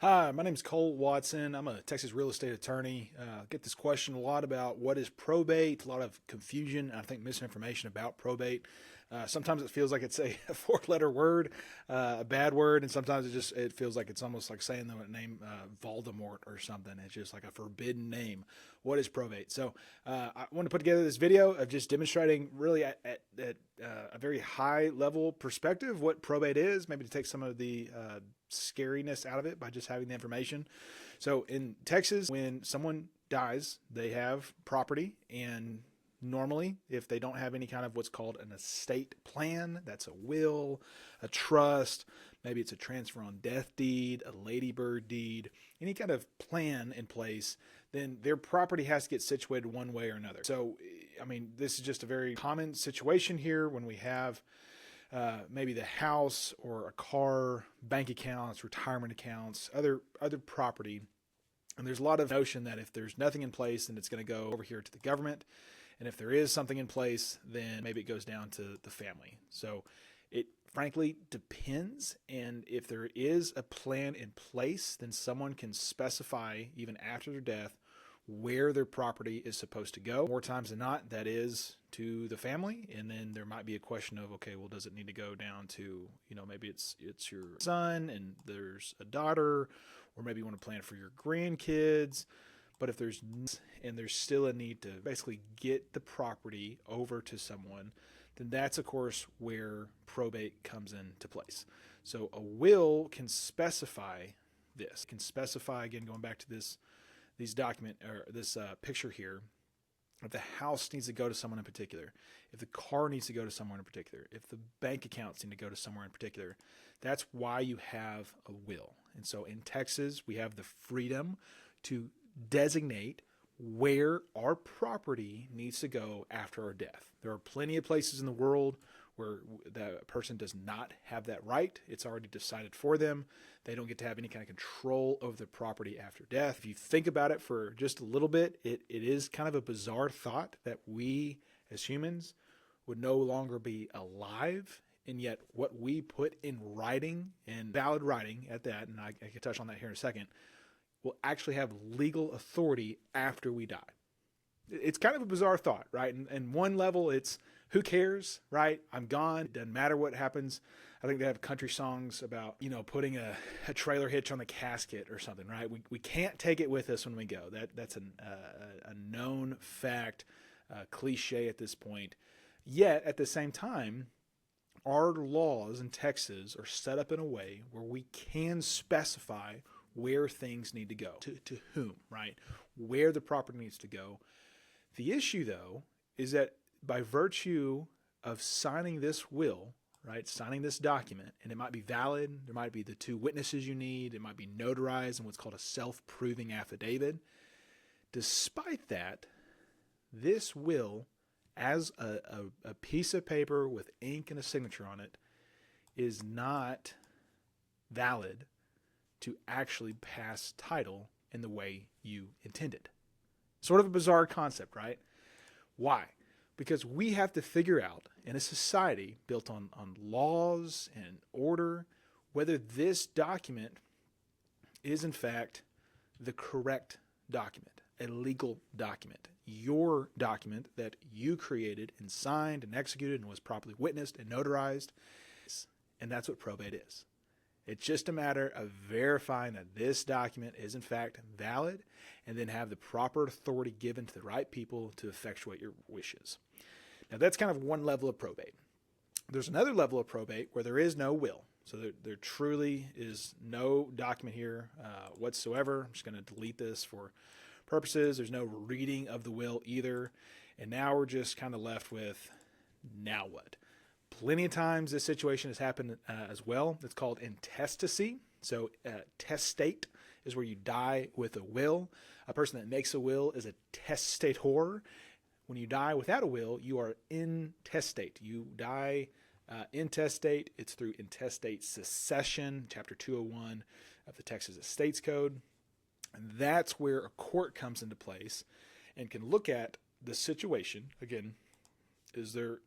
Hi, my name is Cole Watson. I'm a Texas real estate attorney. Get this question a lot about what is probate, a lot of confusion, and I think misinformation about probate. Sometimes it feels like it's a, a four-letter word, a bad word, and sometimes it feels like it's almost like saying the name Voldemort or something. It's just like a forbidden name. What is probate? So I want to put together this video of just demonstrating really at a very high level perspective what probate is, maybe to take some of the scariness out of it by just having the information. So in Texas, when someone dies, they have property, and normally if they don't have any kind of what's called an estate plan, that's a will, a trust, maybe it's a transfer on death deed, a ladybird deed, any kind of plan in place, then their property has to get situated one way or another. So I mean, this is just a very common situation here when we have maybe the house or a car, bank accounts, retirement accounts, other property. And there's a lot of notion that if there's nothing in place, then it's going to go over here to the government. And if there is something in place, then maybe it goes down to the family. So it frankly depends. And if there is a plan in place, then someone can specify even after their death where their property is supposed to go. More times than not, that is to the family. And then there might be a question of, okay, well, does it need to go down to, maybe it's your son and there's a daughter, or maybe you want to plan for your grandkids. But if there's still a need to basically get the property over to someone, then that's of course where probate comes into place. So a will can specify this. It can specify, again, going back to this picture here, if the house needs to go to someone in particular, if the car needs to go to someone in particular, if the bank accounts need to go to somewhere in particular, that's why you have a will. And so in Texas, we have the freedom to designate where our property needs to go after our death. There are plenty of places in the world where the person does not have that right. It's already decided for them. They don't get to have any kind of control over the property after death. If you think about it for just a little bit, it is kind of a bizarre thought that we as humans would no longer be alive, and yet what we put in writing, and valid writing at that, and I can touch on that here in a second, will actually have legal authority after we die. It's kind of a bizarre thought, right? And one level, it's who cares, right? I'm gone. It doesn't matter what happens. I think they have country songs about, putting a trailer hitch on the casket or something, right? We can't take it with us when we go. That's a known fact, cliche at this point. Yet, at the same time, our laws in Texas are set up in a way where we can specify where things need to go, to whom, right? Where the property needs to go. The issue, though, is that by virtue of signing this will, right, signing this document, and it might be valid, there might be the two witnesses you need, it might be notarized in what's called a self-proving affidavit. Despite that, this will, as a piece of paper with ink and a signature on it, is not valid to actually pass title in the way you intended. Sort of a bizarre concept, right? Why? Because we have to figure out in a society built on laws and order whether this document is in fact the correct document, a legal document, your document that you created and signed and executed and was properly witnessed and notarized. And that's what probate is. It's just a matter of verifying that this document is in fact valid and then have the proper authority given to the right people to effectuate your wishes. Now that's kind of one level of probate. There's another level of probate where there is no will. So there truly is no document here whatsoever. I'm just going to delete this for purposes. There's no reading of the will either. And now we're just kind of left with, now what? Plenty of times this situation has happened as well. It's called intestacy. So testate is where you die with a will. A person that makes a will is a testator. When you die without a will, you are intestate. You die intestate. It's through intestate succession, Chapter 201 of the Texas Estates Code. And that's where a court comes into place and can look at the situation. Again, is there...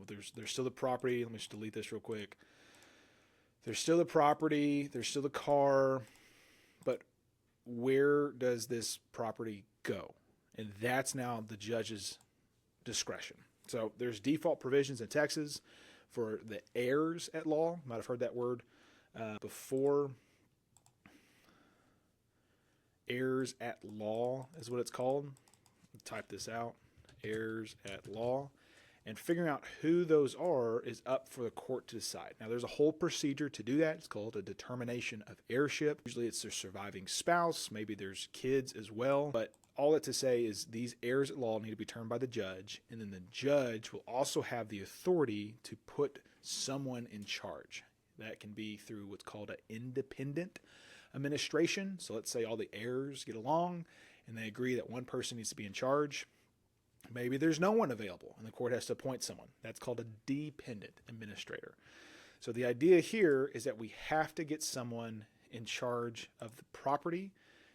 there's still the property. Let me just delete this real quick. There's still the property, there's still the car, but where does this property go? And that's now the judge's discretion. So there's default provisions in Texas for the heirs at law. You might have heard that word before. Heirs at law is what it's called. Type this out. Heirs at law. And figuring out who those are is up for the court to decide. Now, there's a whole procedure to do that. It's called a determination of heirship. Usually it's their surviving spouse. Maybe there's kids as well. But all that to say is these heirs at law need to be determined by the judge. And then the judge will also have the authority to put someone in charge. That can be through what's called an independent administration. So let's say all the heirs get along and they agree that one person needs to be in charge. Maybe there's no one available and the court has to appoint someone. That's called a dependent administrator. So the idea here is that we have to get someone in charge of the property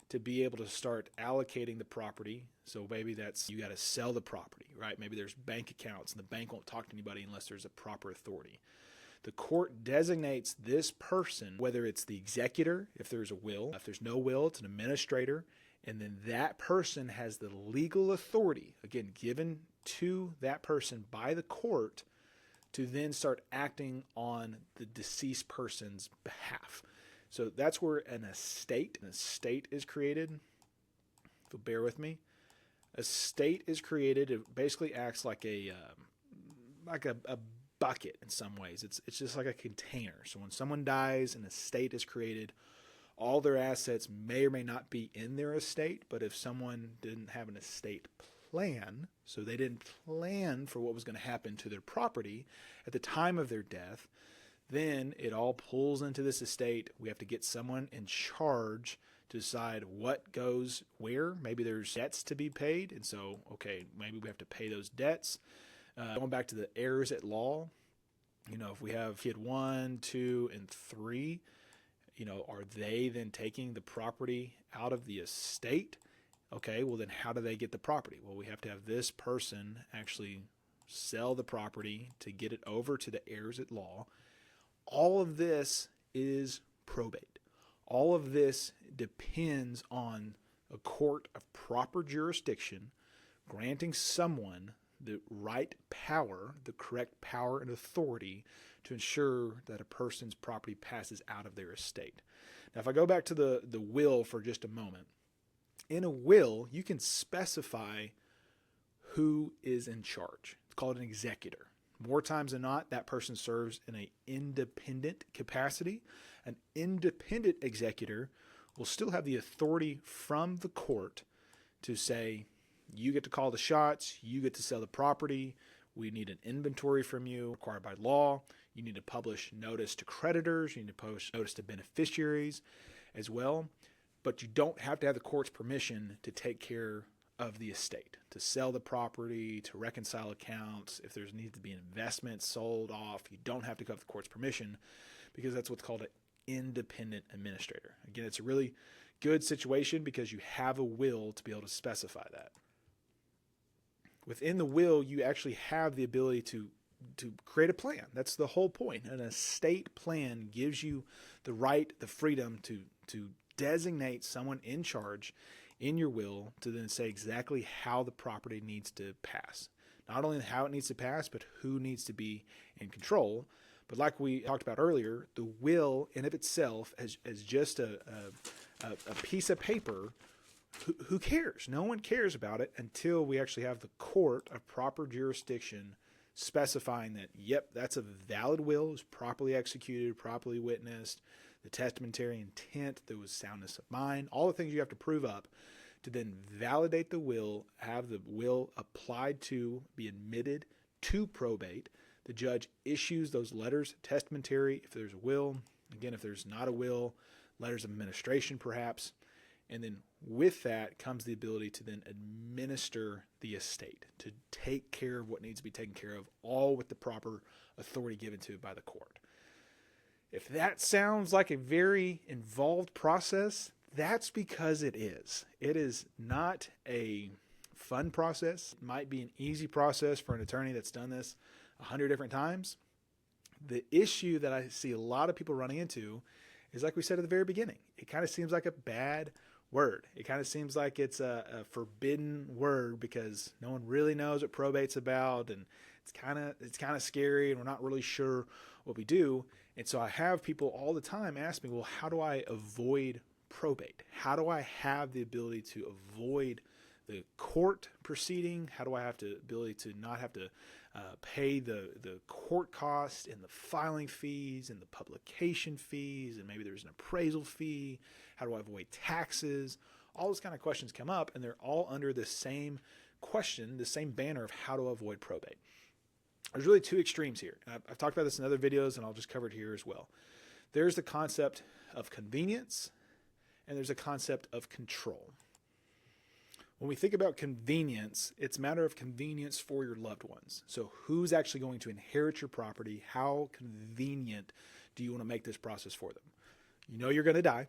to be able to start allocating the property. So maybe that's, you got to sell the property, right? Maybe there's bank accounts and the bank won't talk to anybody unless there's a proper authority. The court designates this person, whether it's the executor, if there's a will. If there's no will, it's an administrator. And then that person has the legal authority, again, given to that person by the court to then start acting on the deceased person's behalf. So that's where an estate is created. If you'll bear with me. A estate is created. It basically acts like a bucket in some ways. It's just like a container. So when someone dies, an estate is created. All their assets may or may not be in their estate, but if someone didn't have an estate plan, so they didn't plan for what was going to happen to their property at the time of their death, then it all pulls into this estate. We have to get someone in charge to decide what goes where. Maybe there's debts to be paid, and so, okay, maybe we have to pay those debts. Going back to the heirs at law, if we have kid 1, 2, and 3, are they then taking the property out of the estate? Okay, well then how do they get the property? Well, we have to have this person actually sell the property to get it over to the heirs at law. All of this is probate. All of this depends on a court of proper jurisdiction granting someone the right power, the correct power and authority to ensure that a person's property passes out of their estate. Now, if I go back to the will for just a moment, in a will, you can specify who is in charge. It's called an executor. More times than not, that person serves in an independent capacity. An independent executor will still have the authority from the court to say, you get to call the shots, you get to sell the property, we need an inventory from you required by law, you need to publish notice to creditors, you need to post notice to beneficiaries as well, but you don't have to have the court's permission to take care of the estate, to sell the property, to reconcile accounts. If there's needs to be an investment sold off, you don't have to go with the court's permission because that's what's called an independent administrator. Again, it's a really good situation because you have a will to be able to specify that. Within the will, you actually have the ability to create a plan. That's the whole point. An estate plan gives you the right, the freedom to designate someone in charge in your will to then say exactly how the property needs to pass. Not only how it needs to pass, but who needs to be in control. But like we talked about earlier, the will in of itself as just a piece of paper, who cares? No one cares about it until we actually have the court of proper jurisdiction specifying that, yep, that's a valid will, it was properly executed, properly witnessed, the testamentary intent, there was soundness of mind, all the things you have to prove up to then validate the will, have the will applied to, be admitted to probate. The judge issues those letters, testamentary, if there's a will. Again, if there's not a will, letters of administration perhaps. And then with that comes the ability to then administer the estate, to take care of what needs to be taken care of, all with the proper authority given to it by the court. If that sounds like a very involved process, that's because it is. It is not a fun process. It might be an easy process for an attorney that's done this 100 different times. The issue that I see a lot of people running into is, like we said at the very beginning, it kind of seems like a bad word. It kind of seems like it's a forbidden word because no one really knows what probate's about, and it's kind of scary, and we're not really sure what we do. And so I have people all the time ask me, well, how do I avoid probate? How do I have the ability to avoid the court proceeding? How do I have the ability to not have to pay the court costs and the filing fees and the publication fees, and maybe there's an appraisal fee? How do I avoid taxes? All those kind of questions come up, and they're all under the same question, the same banner of how to avoid probate. There's really two extremes here. And I've talked about this in other videos, and I'll just cover it here as well. There's the concept of convenience, and there's a concept of control. When we think about convenience, it's a matter of convenience for your loved ones. So who's actually going to inherit your property? How convenient do you want to make this process for them? You know you're going to die.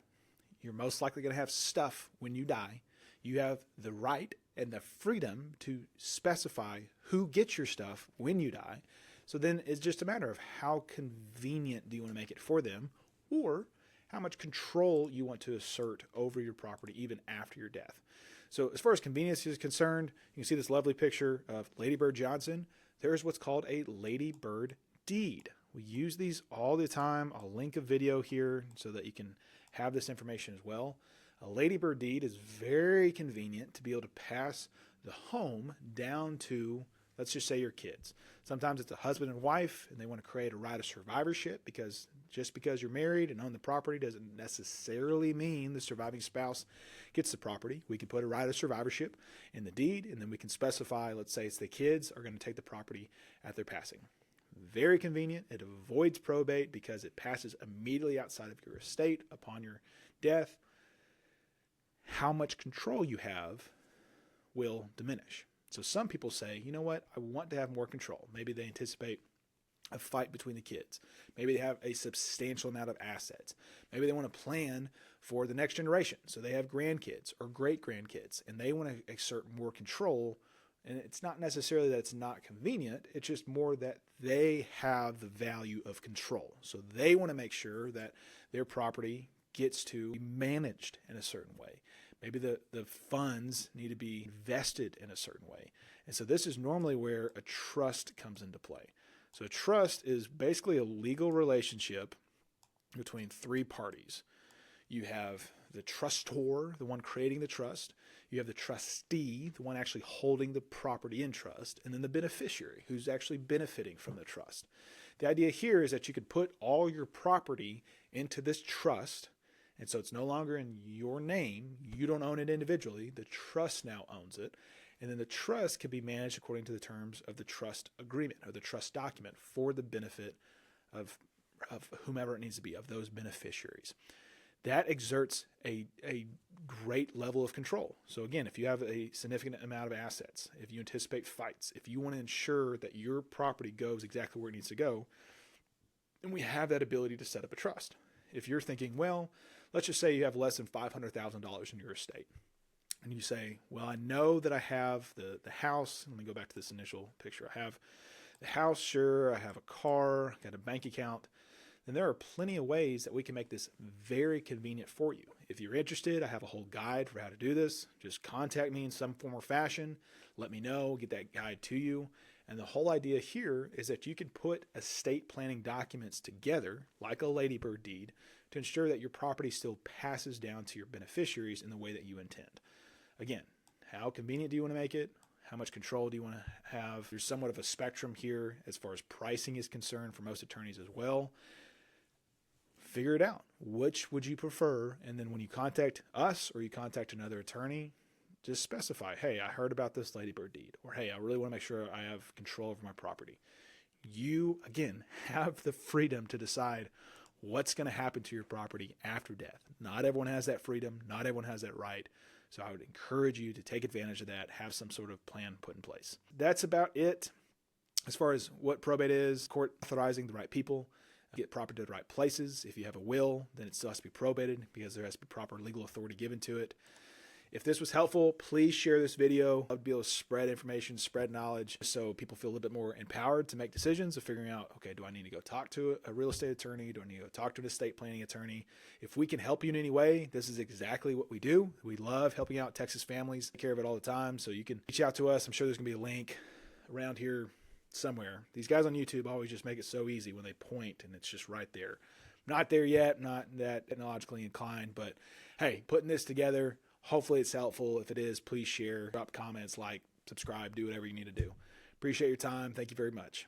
You're most likely going to have stuff when you die. You have the right and the freedom to specify who gets your stuff when you die. So then it's just a matter of how convenient do you want to make it for them, or how much control you want to assert over your property even after your death. So as far as convenience is concerned, you can see this lovely picture of Lady Bird Johnson. There's what's called a Lady Bird deed. We use these all the time. I'll link a video here so that you can have this information as well. A Lady Bird deed is very convenient to be able to pass the home down to, let's just say, your kids. Sometimes it's a husband and wife, and they want to create a right of survivorship, because just because you're married and own the property doesn't necessarily mean the surviving spouse gets the property. We can put a right of survivorship in the deed, and then we can specify, let's say it's the kids are going to take the property at their passing. Very convenient. It avoids probate because it passes immediately outside of your estate upon your death. How much control you have will diminish. So some people say, you know what, I want to have more control. Maybe they anticipate a fight between the kids. Maybe they have a substantial amount of assets. Maybe they want to plan for the next generation. So they have grandkids or great-grandkids, and they want to exert more control. And it's not necessarily that it's not convenient. It's just more that they have the value of control. So they want to make sure that their property gets to be managed in a certain way. Maybe the funds need to be vested in a certain way. And so this is normally where a trust comes into play. So a trust is basically a legal relationship between three parties. You have the trustor, the one creating the trust. You have the trustee, the one actually holding the property in trust, and then the beneficiary, who's actually benefiting from the trust. The idea here is that you could put all your property into this trust, and so it's no longer in your name. You don't own it individually. The trust now owns it. And then the trust can be managed according to the terms of the trust agreement or the trust document for the benefit of whomever it needs to be, of those beneficiaries. That exerts a great level of control. So again, if you have a significant amount of assets, if you anticipate fights, if you want to ensure that your property goes exactly where it needs to go, then we have that ability to set up a trust. If you're thinking, well, let's just say you have less than $500,000 in your estate. And you say, well, I know that I have the house. Let me go back to this initial picture. I have the house, sure. I have a car, got a bank account. Then there are plenty of ways that we can make this very convenient for you. If you're interested, I have a whole guide for how to do this. Just contact me in some form or fashion. Let me know, get that guide to you. And the whole idea here is that you can put estate planning documents together, like a Lady Bird deed, to ensure that your property still passes down to your beneficiaries in the way that you intend. Again, how convenient do you want to make it? How much control do you want to have? There's somewhat of a spectrum here as far as pricing is concerned for most attorneys as well. Figure it out. Which would you prefer? And then when you contact us or you contact another attorney, just specify, hey, I heard about this Lady Bird deed, or hey, I really want to make sure I have control over my property. You, again, have the freedom to decide what's going to happen to your property after death. Not everyone has that freedom. Not everyone has that right. So I would encourage you to take advantage of that, have some sort of plan put in place. That's about it. As far as what probate is, court authorizing the right people, get property to the right places. If you have a will, then it still has to be probated because there has to be proper legal authority given to it. If this was helpful, please share this video. I would be able to spread information, spread knowledge, so people feel a little bit more empowered to make decisions of figuring out, okay, do I need to go talk to a real estate attorney? Do I need to go talk to an estate planning attorney? If we can help you in any way, this is exactly what we do. We love helping out Texas families. Take care of it all the time. So you can reach out to us. I'm sure there's going to be a link around here somewhere. These guys on YouTube always just make it so easy when they point and it's just right there. Not there yet, not that technologically inclined, but hey, putting this together, hopefully it's helpful. If it is, please share, drop comments, like, subscribe, do whatever you need to do. Appreciate your time. Thank you very much.